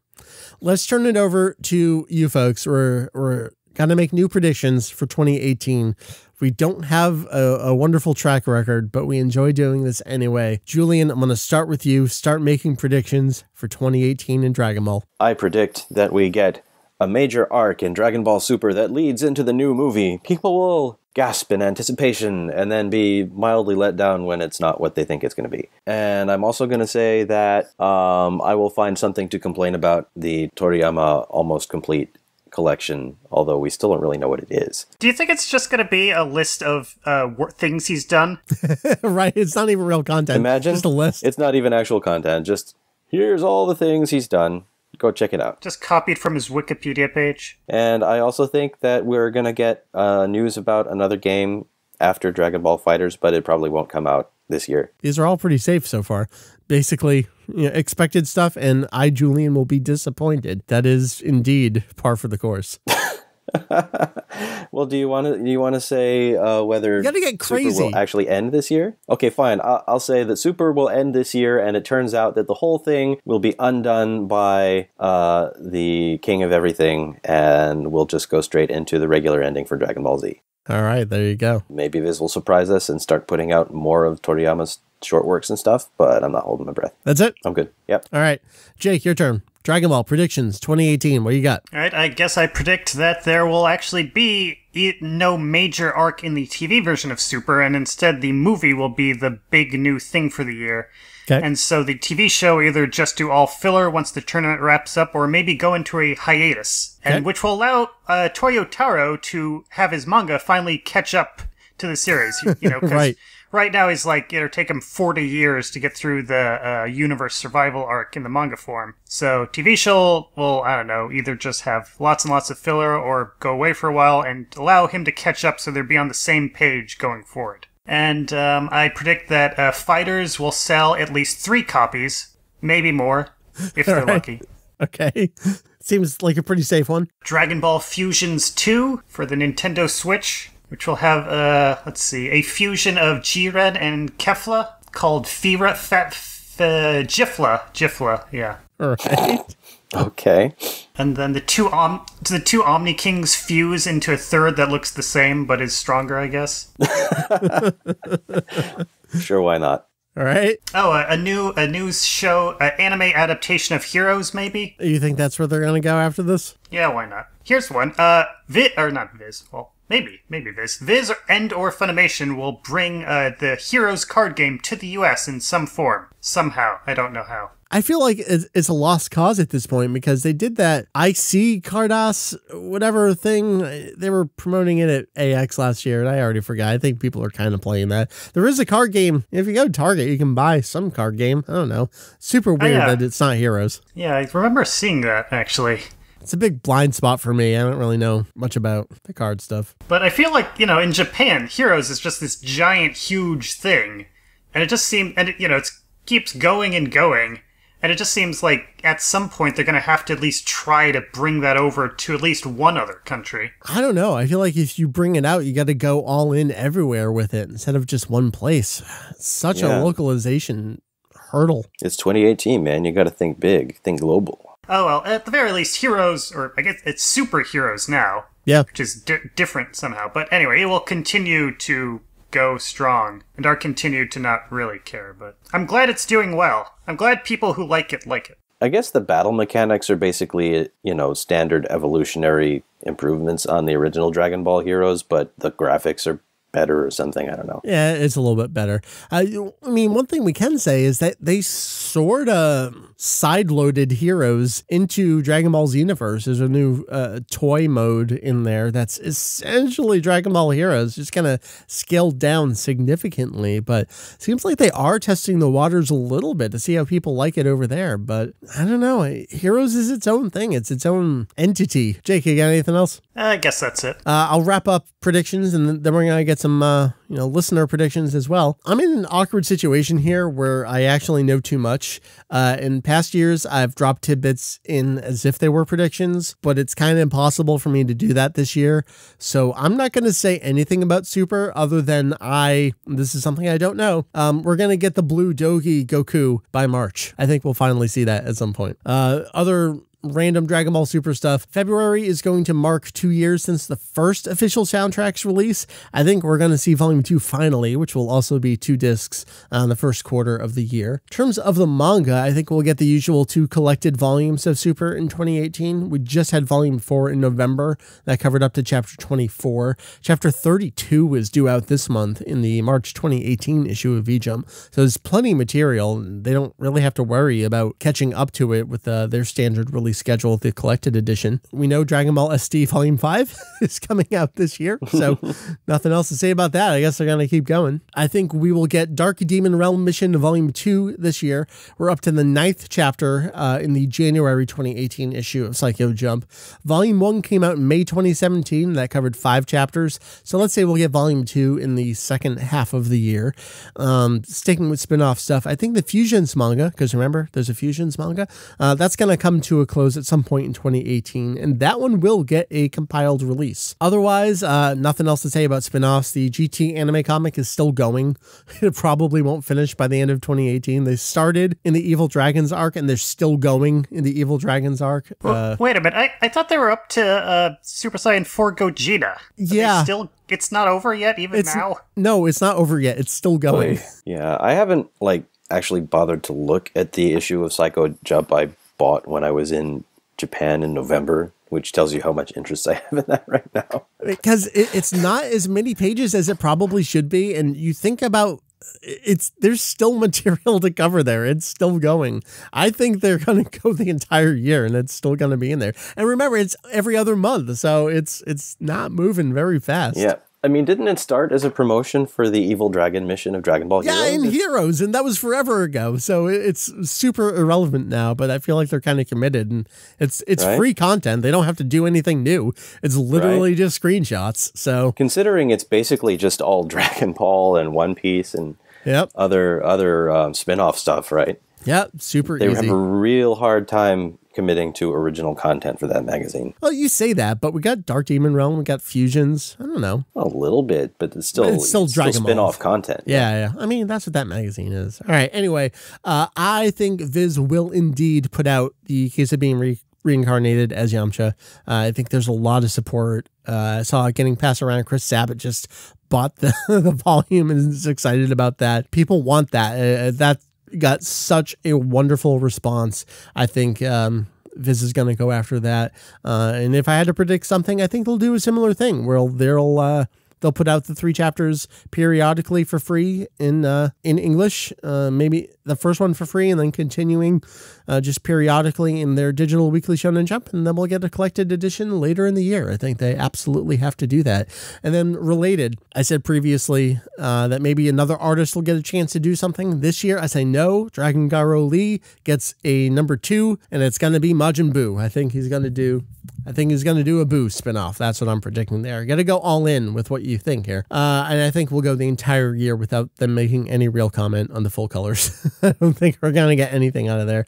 Let's turn it over to you folks. We're going to make new predictions for 2018. We don't have a wonderful track record, but we enjoy doing this anyway. Julian, I'm going to start with you. Start making predictions for 2018 in Dragon Ball. I predict that we get a major arc in Dragon Ball Super that leads into the new movie. People will gasp in anticipation and then be mildly let down when it's not what they think it's going to be. And I'm also going to say that I will find something to complain about the Toriyama Almost Complete collection, although we still don't really know what it is. Do you think it's just going to be a list of things he's done? Right, it's not even real content. Imagine, just a list. It's not even actual content, just here's all the things he's done. Go check it out. Just copied from his Wikipedia page. And I also think that we're going to get news about another game after Dragon Ball FighterZ, but it probably won't come out this year. These are all pretty safe so far. Basically, expected stuff, and I, Julian, will be disappointed. That is indeed par for the course. Well, do you want to say whether you gotta get crazy. Super will actually end this year? Okay, fine. I'll say that Super will end this year, and it turns out that the whole thing will be undone by the King of Everything, and we'll just go straight into the regular ending for Dragon Ball Z. All right, there you go. Maybe Viz will surprise us and start putting out more of Toriyama's short works and stuff, but I'm not holding my breath. That's it? I'm good. Yep. All right. Jake, your turn. Dragon Ball predictions 2018. What do you got? All right, I guess I predict that there will actually be no major arc in the TV version of Super, and instead the movie will be the big new thing for the year. Okay. And so the TV show will either just do all filler once the tournament wraps up, or maybe go into a hiatus, and which will allow Toyo Taro to have his manga finally catch up to the series. Because right now he's like, it'll take him 40 years to get through the universe survival arc in the manga form. So TV show will, I don't know, either just have lots and lots of filler or go away for a while and allow him to catch up so they'll be on the same page going forward. And I predict that FighterZ will sell at least 3 copies, maybe more, if they're lucky. Okay. Seems like a pretty safe one. Dragon Ball Fusions 2 for the Nintendo Switch, which will have, a fusion of Jiren and Kefla called Gifla, yeah. All right. Okay. And then the two Omni Kings fuse into a third that looks the same but is stronger, I guess. Sure, why not? All right. Oh, a new show, anime adaptation of Heroes, maybe? You think that's where they're going to go after this? Yeah, why not? Here's one. Maybe Viz. Viz and/or Funimation will bring the Heroes card game to the US in some form. Somehow. I don't know how. I feel like it's a lost cause at this point because they did that IC Cardass, whatever thing. They were promoting it at AX last year, and I already forgot. I think people are kind of playing that. There is a card game. If you go to Target, you can buy some card game. I don't know. Super weird that it's not Heroes. Yeah, I remember seeing that, actually. It's a big blind spot for me. I don't really know much about the card stuff. But I feel like, in Japan, Heroes is just this giant, huge thing. And it just seems, and it keeps going and going. And it just seems like at some point they're going to have to at least try to bring that over to at least one other country. I don't know. I feel like if you bring it out, you got to go all in everywhere with it instead of just one place. It's such a localization hurdle. It's 2018, man. You got to think big, think global. Oh, well, at the very least, Heroes, or I guess it's Superheroes now. Yeah. Which is different somehow. But anyway, it will continue to go strong, and I continue to not really care, but I'm glad it's doing well. I'm glad people who like it like it. I guess the battle mechanics are basically, standard evolutionary improvements on the original Dragon Ball Heroes, but the graphics are better or something. I don't know. Yeah, it's a little bit better. I mean, one thing we can say is that they sort of side-loaded Heroes into Dragon Ball's universe. There's a new toy mode in there that's essentially Dragon Ball Heroes, just kind of scaled down significantly, but seems like they are testing the waters a little bit to see how people like it over there. But I don't know. Heroes is its own thing. It's its own entity. Jake, you got anything else? I guess that's it. I'll wrap up predictions, and then we're going to get some listener predictions as well. I'm in an awkward situation here where I actually know too much. In past years, I've dropped tidbits in as if they were predictions, but it's kind of impossible for me to do that this year. So I'm not going to say anything about Super other than this is something I don't know. We're going to get the blue Dogi Goku by March. I think we'll finally see that at some point. Other random Dragon Ball Super stuff. February is going to mark 2 years since the first official soundtrack's release. I think we're going to see Volume 2 finally, which will also be 2 discs on the first quarter of the year. In terms of the manga, I think we'll get the usual 2 collected volumes of Super in 2018. We just had Volume 4 in November. That covered up to Chapter 24. Chapter 32 is due out this month in the March 2018 issue of V-Jump. So there's plenty of material. They don't really have to worry about catching up to it with their standard release schedule, the collected edition. We know Dragon Ball SD Volume 5 is coming out this year, so nothing else to say about that. I guess they're going to keep going. I think we will get Dark Demon Realm Mission Volume 2 this year. We're up to the 9th chapter in the January 2018 issue of Psycho Jump. Volume 1 came out in May 2017. That covered 5 chapters. So let's say we'll get Volume 2 in the second half of the year. Sticking with spin-off stuff, I think the Fusions manga, because remember, there's a Fusions manga, that's going to come to a close at some point in 2018, and that one will get a compiled release. Otherwise, nothing else to say about spin-offs. The GT anime comic is still going. It probably won't finish by the end of 2018. They started in the Evil Dragons arc, and they're still going in the Evil Dragons arc. Wait a minute. I thought they were up to Super Saiyan 4 Gogeta. Yeah. It's not over yet, now? No, it's not over yet. It's still going. Yeah, I haven't, actually bothered to look at the issue of Psycho Jump I bought when I was in Japan in November, which tells you how much interest I have in that right now. Because it's not as many pages as it probably should be, and you think about there's still material to cover there. It's still going. I think they're going to go the entire year, and it's still going to be in there. And remember, it's every other month, so it's not moving very fast. Yeah. I mean, didn't it start as a promotion for the Evil Dragon mission of Dragon Ball Heroes? Yeah, in Heroes, and that was forever ago. So it's super irrelevant now, but I feel like they're kind of committed, and it's right? Free content. They don't have to do anything new. It's literally just screenshots. So considering it's basically just all Dragon Ball and One Piece and other spin-off stuff, right? Yeah, super easy. They have a real hard time committing to original content for that magazine. Well, you say that, but we got Dark Demon Realm, we got Fusions. I don't know. A little bit, but it's still spin-off content. Yeah. I mean, that's what that magazine is. All right. Anyway, I think Viz will indeed put out the case of being reincarnated as Yamcha. I think there's a lot of support. I saw it getting passed around. Chris Sabat just bought the volume and is excited about that. People want that. That got such a wonderful response. I think Viz is going to go after that. And if I had to predict something, I think they'll do a similar thing where they'll they'll put out the 3 chapters periodically for free in English. Maybe the first one for free and then continuing just periodically in their digital weekly Shonen Jump, and then we'll get a collected edition later in the year. I think they absolutely have to do that. And then related, I said previously that maybe another artist will get a chance to do something this year. I say no. Dragon Garo Lee gets a number 2, and it's going to be Majin Buu. I think he's going to do a Buu spinoff. That's what I'm predicting there. Got to go all in with what you think here. And I think we'll go the entire year without them making any real comment on the full colors. I don't think we're going to get anything out of there.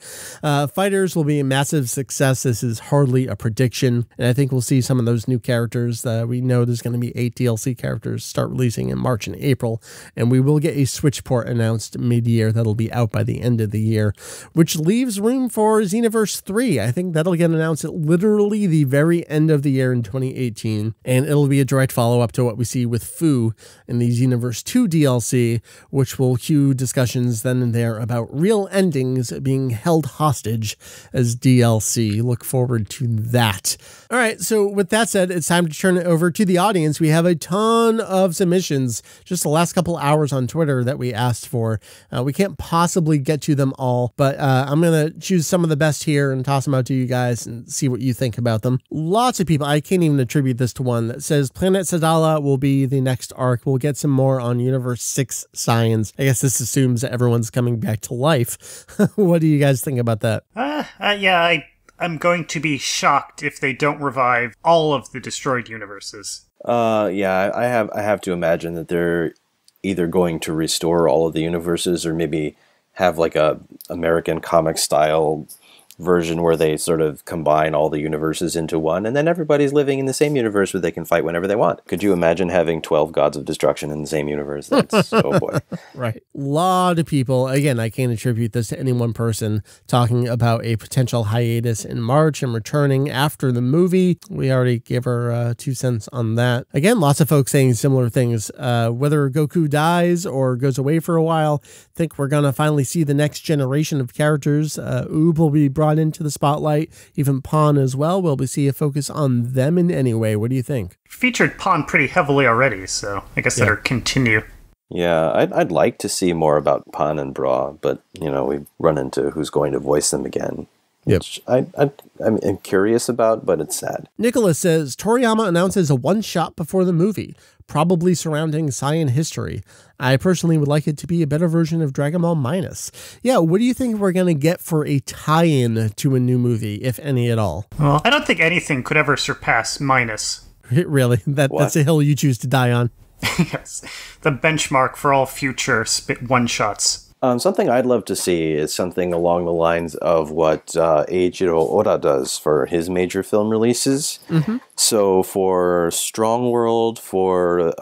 Fighters will be a massive success. This is hardly a prediction. And I think we'll see some of those new characters that we know there's going to be 8 DLC characters start releasing in March and April. And we will get a Switch port announced mid-year that'll be out by the end of the year, which leaves room for Xenoverse 3. I think that'll get announced at literally the very end of the year in 2018. And it'll be a direct follow-up to what we see with Fu in the Xenoverse 2 DLC, which will cue discussions then and there about real endings being held hostage as DLC. Look forward to that. All right, so with that said, it's time to turn it over to the audience. We have a ton of submissions just the last couple hours on Twitter that we asked for. We can't possibly get to them all, but I'm going to choose some of the best here and toss them out to you guys and see what you think about them. Lots of people, I can't even attribute this to one, that says Planet Sadala will be the next arc. We'll get some more on Universe 6 science. I guess this assumes that everyone's coming back to life. What do you guys think about that? Yeah, I'm going to be shocked if they don't revive all of the destroyed universes. Yeah, I have to imagine that they're either going to restore all of the universes or maybe have like a American comic style version where they sort of combine all the universes into one, and then everybody's living in the same universe where they can fight whenever they want. Could you imagine having 12 gods of destruction in the same universe? That's oh boy. Right. A lot of people, again, I can't attribute this to any one person, talking about a potential hiatus in March and returning after the movie. We already gave our 2 cents on that. Again, lots of folks saying similar things. Whether Goku dies or goes away for a while, think we're going to finally see the next generation of characters. Oob will be brought into the spotlight, even Pawn as well. Will we see a focus on them in any way? What do you think? Featured Pawn pretty heavily already, so I guess that'll continue. Yeah, I'd like to see more about Pawn and Bra, but you know, we run into who's going to voice them again. Yep. Which I'm curious about, but it's sad. Nicholas says Toriyama announces a one-shot before the movie, probably surrounding Saiyan history. I personally would like it to be a better version of Dragon Ball Minus. Yeah, what do you think we're going to get for a tie-in to a new movie, if any at all? Well, I don't think anything could ever surpass Minus. Really? That's a hill you choose to die on. Yes, the benchmark for all future one-shots. Something I'd love to see is something along the lines of what Eiichiro Oda does for his major film releases. Mm-hmm. So for Strong World, for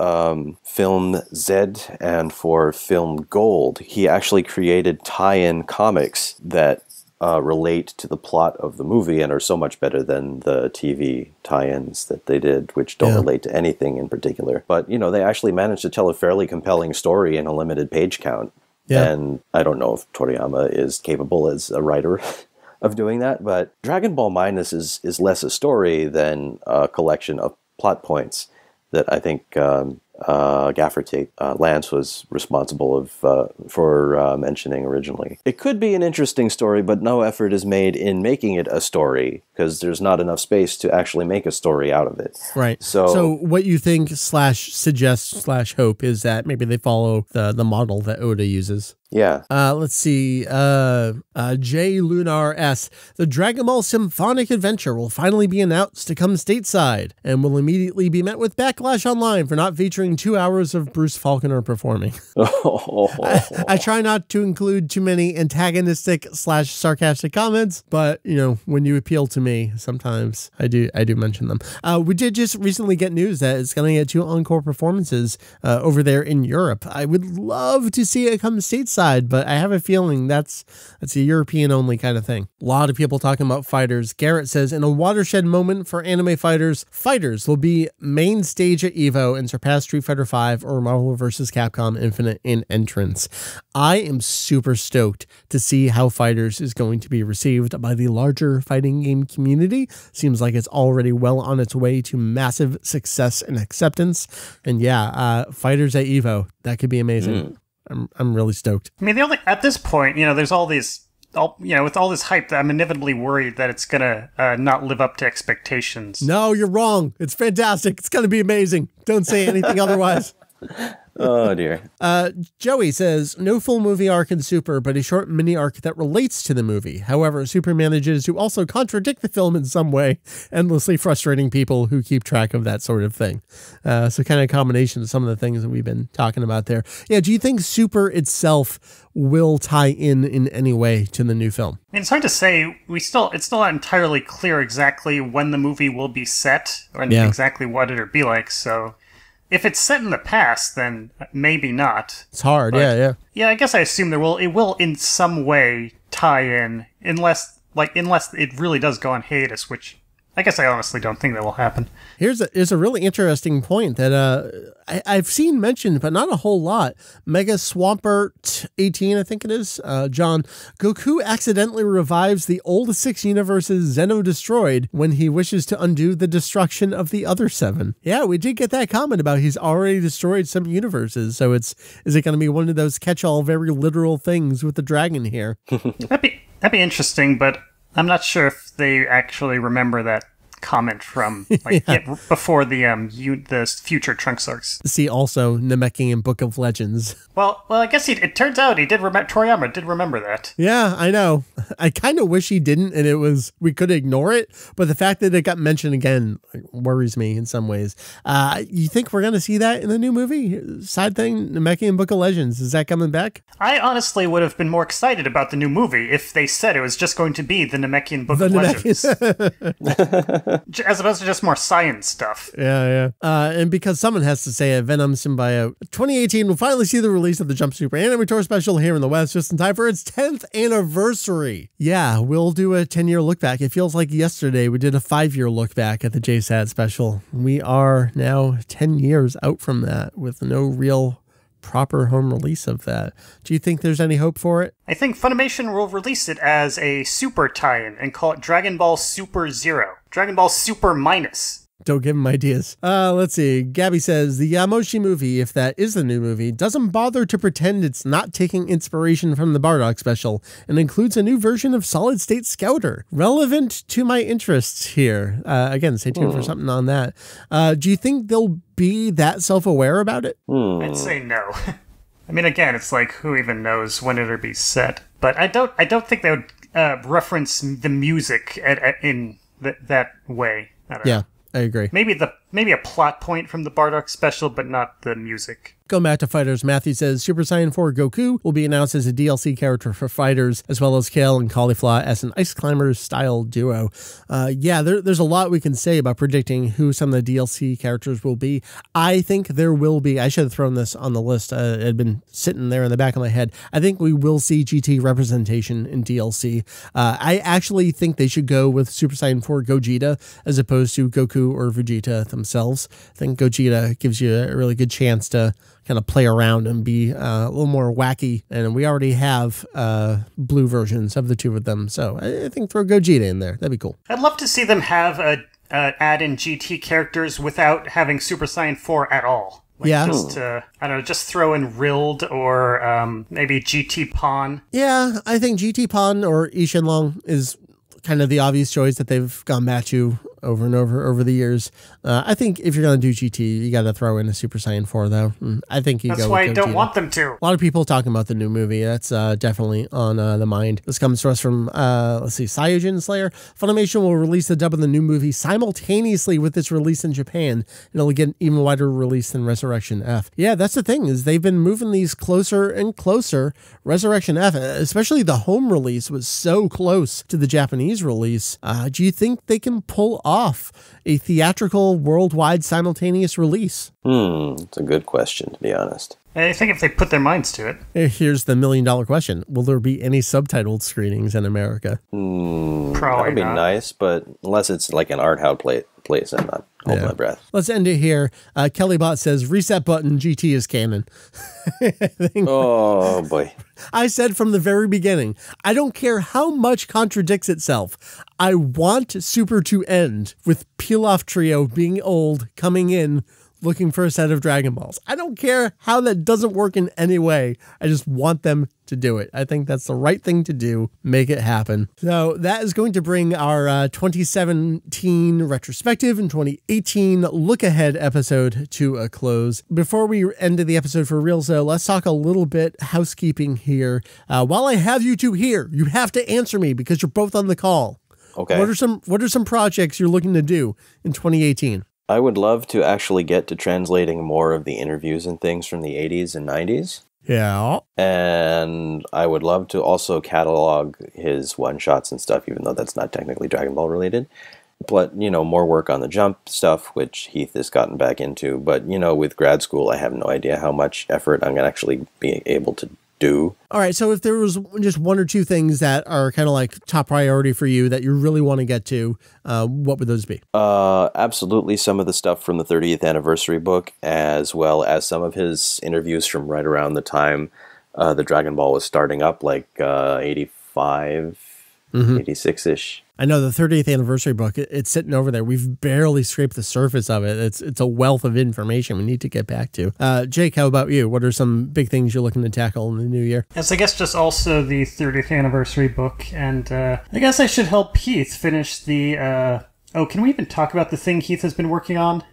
Film Z, and for Film Gold, he actually created tie-in comics that relate to the plot of the movie and are so much better than the TV tie-ins that they did, which don't relate to anything in particular. But, you know, they actually managed to tell a fairly compelling story in a limited page count. Yeah. And I don't know if Toriyama is capable as a writer of doing that, but Dragon Ball Minus is less a story than a collection of plot points that I think Gaffer Tape Lance was responsible for mentioning originally. It could be an interesting story, but no effort is made in making it a story because there's not enough space to actually make a story out of it. Right. So what you think / suggest / hope is that maybe they follow the model that Oda uses. Yeah. Let's see. J Lunar S. The Dragon Ball Symphonic Adventure will finally be announced to come stateside and will immediately be met with backlash online for not featuring 2 hours of Bruce Faulconer performing. I try not to include too many antagonistic / sarcastic comments, but you know, when you appeal to me, sometimes I do mention them. We did just recently get news that it's going to get 2 encore performances over there in Europe. I would love to see it come stateside. decide, but I have a feeling that's a European-only kind of thing. A lot of people talking about fighters. Garrett says, in a watershed moment for anime fighters will be main stage at EVO and surpass Street Fighter V or Marvel vs. Capcom Infinite in entrance. I am super stoked to see how Fighters is going to be received by the larger fighting game community. Seems like it's already well on its way to massive success and acceptance. And Fighters at EVO, that could be amazing. I'm really stoked. I mean, at this point, there's all these, with all this hype, that I'm inevitably worried that it's gonna not live up to expectations. No, you're wrong. It's fantastic. It's gonna be amazing. Don't say anything otherwise. Oh, dear. Joey says, no full movie arc in Super, but a short mini arc that relates to the movie. However, Super manages to also contradict the film in some way, endlessly frustrating people who keep track of that sort of thing. So kind of a combination of some of the things that we've been talking about there. Yeah, do you think Super itself will tie in any way to the new film? I mean, it's hard to say. It's still not entirely clear exactly when the movie will be set, or exactly what it'll be like, so... If it's set in the past, then maybe not. It's hard, yeah. Yeah, I guess I assume it will in some way tie in, unless it really does go on hiatus, which I guess I honestly don't think that will happen. Here's a really interesting point that I've seen mentioned, but not a whole lot. Mega Swampert 18, I think it is. John, Goku accidentally revives the old 6 universes Zeno destroyed when he wishes to undo the destruction of the other 7. Yeah, we did get that comment about he's already destroyed some universes. So is it going to be one of those catch-all, very literal things with the dragon here? That'd be interesting, but I'm not sure if they actually remember that comment from before the future Trunks arcs. See also Namekian Book of Legends. Well, I guess it turns out Toriyama did remember that. Yeah, I know. I kind of wish he didn't, and we could ignore it, but the fact that it got mentioned again worries me in some ways. You think we're going to see that in the new movie? Side thing, Namekian Book of Legends, is that coming back? I honestly would have been more excited about the new movie if they said it was just going to be the Namekian Book of Legends. As opposed to just more science stuff. Yeah. And because someone has to say it, Venom Symbiote. 2018 will finally see the release of the Jump Super Anime Tour special here in the West, just in time for its 10th anniversary. Yeah, we'll do a 10-year look back. It feels like yesterday we did a 5-year look back at the JSAT special. We are now 10 years out from that with no real proper home release of that. Do you think there's any hope for it? I think Funimation will release it as a super tie-in and call it Dragon Ball Super Zero. Dragon Ball Super Minus. Don't give him ideas. Let's see. Gabby says, the Yamoshi movie, if that is the new movie, doesn't bother to pretend it's not taking inspiration from the Bardock special and includes a new version of Solid State Scouter. Relevant to my interests here. Again, stay tuned for something on that. Do you think they'll be that self-aware about it? I'd say no. I mean, again, it's like, who even knows when it'll be set? But I don't think they would reference the music in that way. I don't know. I agree. Maybe a plot point from the Bardock special, but not the music. Going back to Fighters, Matthew says Super Saiyan 4 Goku will be announced as a DLC character for Fighters, as well as Kale and Caulifla as an Ice Climbers style duo. There's a lot we can say about predicting who some of the DLC characters will be. I think there will be, I should have thrown this on the list, it had been sitting there in the back of my head. I think we will see GT representation in DLC. I actually think they should go with Super Saiyan 4 Gogeta as opposed to Goku or Vegeta themselves. I think Gogeta gives you a really good chance to kind of play around and be a little more wacky. And we already have blue versions of the two of them. So I think throw Gogeta in there. That'd be cool. I'd love to see them have add in GT characters without having Super Saiyan 4 at all. Just throw in Rild or maybe GT Pawn. Yeah, I think GT Pawn or Ishinlong is kind of the obvious choice that they've gone back to over and over the years. I think if you're going to do GT, you got to throw in a Super Saiyan 4, though. I think That's why I don't want them to. A lot of people talking about the new movie. That's definitely on the mind. This comes to us from, Cyojin Slayer. Funimation will release the dub of the new movie simultaneously with its release in Japan, and it'll get an even wider release than Resurrection F. Yeah, that's the thing, is they've been moving these closer and closer. Resurrection F, especially the home release, was so close to the Japanese release. Do you think they can pull off a theatrical worldwide simultaneous release? It's a good question, to be honest. I think if they put their minds to it. Here's the $1 million question. Will there be any subtitled screenings in America? Probably that would be not. nice, but unless it's like an art house place, I'm not holding my breath. Let's end it here. Kelly Bot says, reset button, GT is canon. Oh, boy. I said from the very beginning, I don't care how much contradicts itself. I want Super to end with Pilaf Trio being old, coming in, looking for a set of Dragon Balls. I don't care how that doesn't work in any way. I just want them to do it. I think that's the right thing to do. Make it happen. So that is going to bring our 2017 retrospective and 2018 look ahead episode to a close. Before we end the episode for real, so let's talk a little bit housekeeping here. While I have you two here, you have to answer me because you're both on the call. Okay. What are some projects you're looking to do in 2018? I would love to actually get to translating more of the interviews and things from the 80s and 90s. Yeah. And I would love to also catalog his one-shots and stuff, even though that's not technically Dragon Ball related. But, more work on the Jump stuff, which Heath has gotten back into. But, with grad school, I have no idea how much effort I'm going to actually be able to do. All right, so if there was just one or two things that are kind of like top priority for you that you really want to get to, what would those be? Absolutely some of the stuff from the 30th anniversary book, as well as some of his interviews from right around the time the Dragon Ball was starting up, like 85, 86-ish. I know the 30th anniversary book, it's sitting over there. We've barely scraped the surface of it. It's a wealth of information we need to get back to. Jake, how about you? What are some big things you're looking to tackle in the new year? Yes, I guess just also the 30th anniversary book, and I guess I should help Heath finish the... can we even talk about the thing Heath has been working on?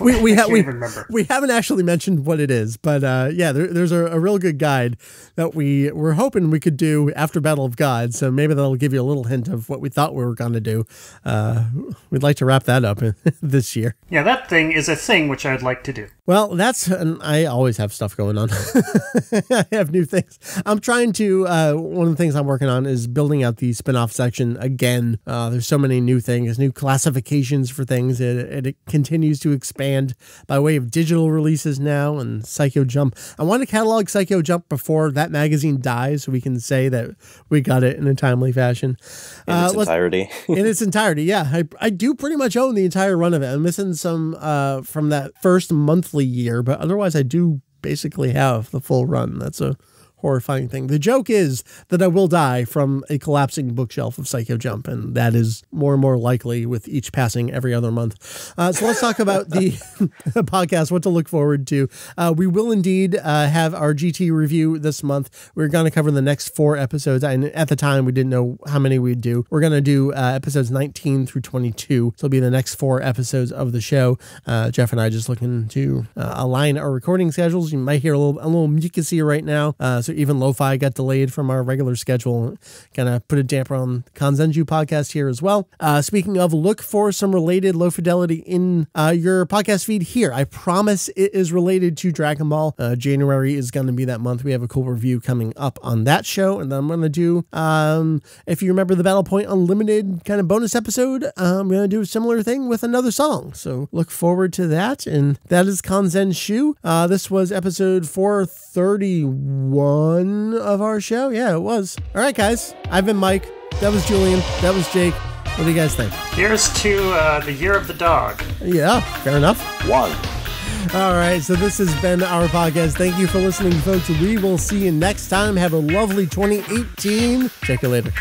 we haven't actually mentioned what it is, but there's a real good guide that we were hoping we could do after Battle of Gods, so maybe that'll give you a little hint of what we thought we were going to do. We'd like to wrap that up this year. Yeah, that thing is a thing which I'd like to do. Well, I always have stuff going on. I have new things. I'm trying to, one of the things I'm working on is building out the spin-off section again. There's so many new things, new classifications for things. It continues to expand by way of digital releases now, and Psycho Jump. I want to catalog Psycho Jump before that magazine dies so we can say that we got it in a timely fashion. In its entirety. In its entirety, yeah. I do pretty much own the entire run of it. I'm missing some from that first monthly year, but otherwise I do basically have the full run. That's a horrifying thing. The joke is that I will die from a collapsing bookshelf of Psycho Jump, and that is more and more likely with each passing every other month. So let's talk about the podcast, what to look forward to. We will indeed have our GT review this month. We're going to cover the next 4 episodes, and at the time we didn't know how many we'd do. We're going to do episodes 19 through 22. So it'll be the next 4 episodes of the show. Jeff and I just looking to align our recording schedules. You might hear a little mucusy right now. So even Lo-Fi got delayed from our regular schedule. Kind of put a damper on Kanzenshuu podcast here as well. Speaking of, look for some related low fidelity in your podcast feed here. I promise it is related to Dragon Ball. January is going to be that month. We have a cool review coming up on that show. And then I'm going to do, if you remember the Battle Point Unlimited kind of bonus episode, I'm going to do a similar thing with another song. So look forward to that. And that is Kanzenshuu. This was episode 431 of our show. Yeah, it was. All right, guys. I've been Mike. That was Julian. That was Jake. What do you guys think? Here's to the Year of the Dog. Yeah, fair enough. 1. All right, so this has been our podcast. Thank you for listening, folks. We will see you next time. Have a lovely 2018. Check you later.